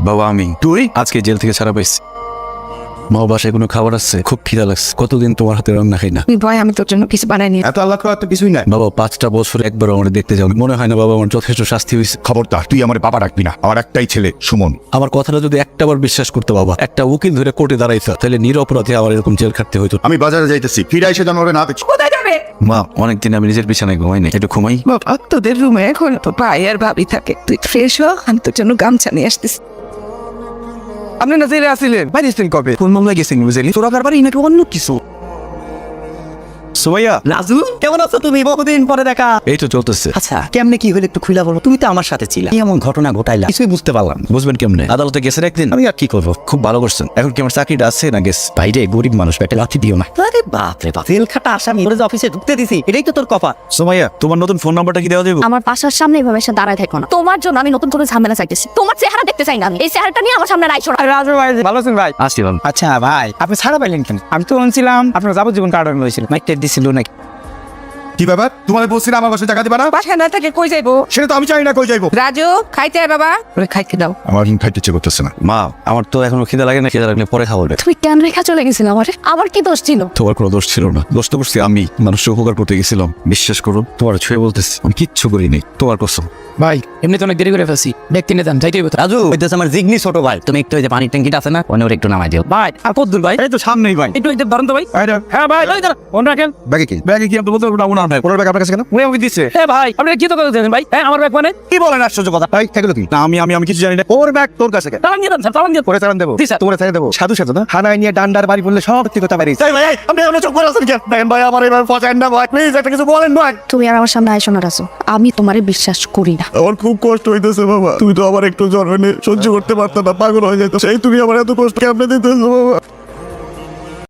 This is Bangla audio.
বাবা আমি তুই আজকে জেল থেকে ছাড়া পাইছি। মা বাসায় কোনো খাবার আসছে, খুব খিদা লাগছে, কতদিন তোমার হাতে রান্না খাই না। ভয় আমি তোর জন্য কিছু বানাইনি। এত আল্লাহ করা তো কিছুই নাই। বাবা 5টা বছর একবার আমার দেখতে যাও, মনে হয় না বাবা আমার যথেষ্ট শাস্তি হয়েছে। খবরদার তুই আমার বাবা রাখবি না, আমার একটাই ছেলে সুমন। আমার কথাটা যদি একটাবার বিশ্বাস করতে বাবা, একটা উকিল ধরে কোর্টে দাঁড়াইতো, তাহলে নিরপরাধে আমার এরকম জেল খাটতে হইতো। আমি বাজারে যাইতেছি, ফিরে এসে জানাবে না দেখছি। কোথায় যাবে? মা অনেকদিন আমি নিজের বিছানায় ঘুমাই না, একটু ঘুমাই। বাবা তোদের রুমে এখন তো ভাই আর ভাবি থাকে, তুই ফ্রেশ হ, আমি তোর জন্য গামছা নিয়ে আসতেছি। আপনি না জেলে আসিলেন, বাইরে আসলেন কবে? কোন মামলায় গেছেন বুঝলি? তোরা কারবারই নাকি অন্য কিছু? সুমাইয়া, রাজু কেমন আছো তুমি? বহুদিন পরে দেখা। এই তো চলতেছে। আচ্ছা কেমনে কি হলো একটু খুলে বলো। তুমি তো আমার সাথে ছিলা, কি এমন ঘটনা ঘটাইলা কিছুই বুঝতে পারলাম না। বুঝবেন কেমনে? আদালতে গেছেন একদিন, আমি আর কি করবো, খুব ভালো করছেন। এখন কি আমার চাকরিটা আছে না গেছে? বাইরে গরিব মানুষ, পেটে লাথি দিও না। আরে বাপ রে বাপ, জেল খাটা আসামি ওরে যে অফিসে ঢুকতে দিছি, এটাই তো তোর কপাল। সুমাইয়া, তোমার নতুন ফোন নাম্বারটা কি দেওয়া যাবে? আমার বাসার সামনে এভাবে এসে দাঁড়ায় থাকো না। তোমার জন্য আমি নতুন করে ঝামেলা চাইতেছি। তোমার চেহারা দেখতে চাই না আমি। এই চেহারাটা নিয়ে আমার সামনে রাইছো না। রাজু ভাই ভালো আছেন ভাই? আসছিলাম। আচ্ছা ভাই, আপনি ছাড়া পাইলেন কেন? আমি তো শুনছিলাম আপনার যাবজ্জীবন কারাদণ্ড হয়েছিল, মাইকটা দিছিল নাকি? কি ব্যাপার? তোমাদের বলছিলাম আমার বাসায় টাকা দিবা না? বাসায় না থাকে কই যাইবো? সেটা তো আমি চাই না, কই যাইবো? রাজু খাইতে আয় বাবা, ওরে খাইতে দাও। আমার খাইতে ইচ্ছে করতেছে না। মা, আমার তো এখনো খিদা লাগে না, খিদা লাগলে পরে খাবো। তুমি কেন রেখা চলে গেছিলে আমারে? আমার কি দোষ ছিল? তোমার কোনো দোষ ছিল না, দোষ তো করছি আমি, মানুষের উপকার করতে গেছিলাম। বিশ্বাস করো, তোমার ছুঁয়ে বলতেছি আমি কিচ্ছু করিনি, তোমার কসম। ভাই এমনি তো অনেক দেরি করে ফেলছি, দেখতে নিতাম যাইতে হবে তো। রাজু হইতেছে আমার জিগনি ছোট ভাই, তুমি একটু ওই যে পানির ট্যাঙ্কিটা আছে না, ওনে ওর একটু নামাই দিও। ভাই আর কত দূর ভাই? এই তো সামনেই ভাই। একটু একটু ধরুন তো ভাই। হ্যাঁ ভাই, ওই দাঁড়া, ফোন রাখেন। ব্যাগে কি? ব্যাগে কি আপনি বলতে পারবেন? ওনার ব্যাগ। ওনার ব্যাগ আপনার কাছে কেন? উনি আমাকে দিচ্ছে। হ্যাঁ ভাই, আপনি কি তো কথা বলছেন ভাই? হ্যাঁ আমার ব্যাগ মানে কি বলেন আশ্চর্য কথা। এই এগুলো কি? না আমি কিছু জানি না। ওর ব্যাগ তোর কাছে কেন? চালান দিয়ে দেন স্যার, চালান দিয়ে। পরে চালান দেবো? জি স্যার। তোমরা ছেড়ে দেবো? সাধু সাধু না, থানায় নিয়ে ডান্ডার বাড়ি বললে সব ঠিক কথা পারিস। এই ভাই, আপনি এমন চোখ করে আছেন কেন? দেখেন ভাই, আমার এবার পছন্দ না ভাই, প্লিজ একটা কিছু বলেন ভাই। তুমি আর আমার সামনে আইসো না রাজু, আমি তোমারে বিশ্বাস করি না। আমার খুব কষ্ট হইতেছে বাবা, তুমি তো আমার একটু জ্বর হলে সহ্য করতে পারতো না, পাগল হয়ে যেত। সেই তুমি আমার এত কষ্ট কেমনে দিতেছো বাবা?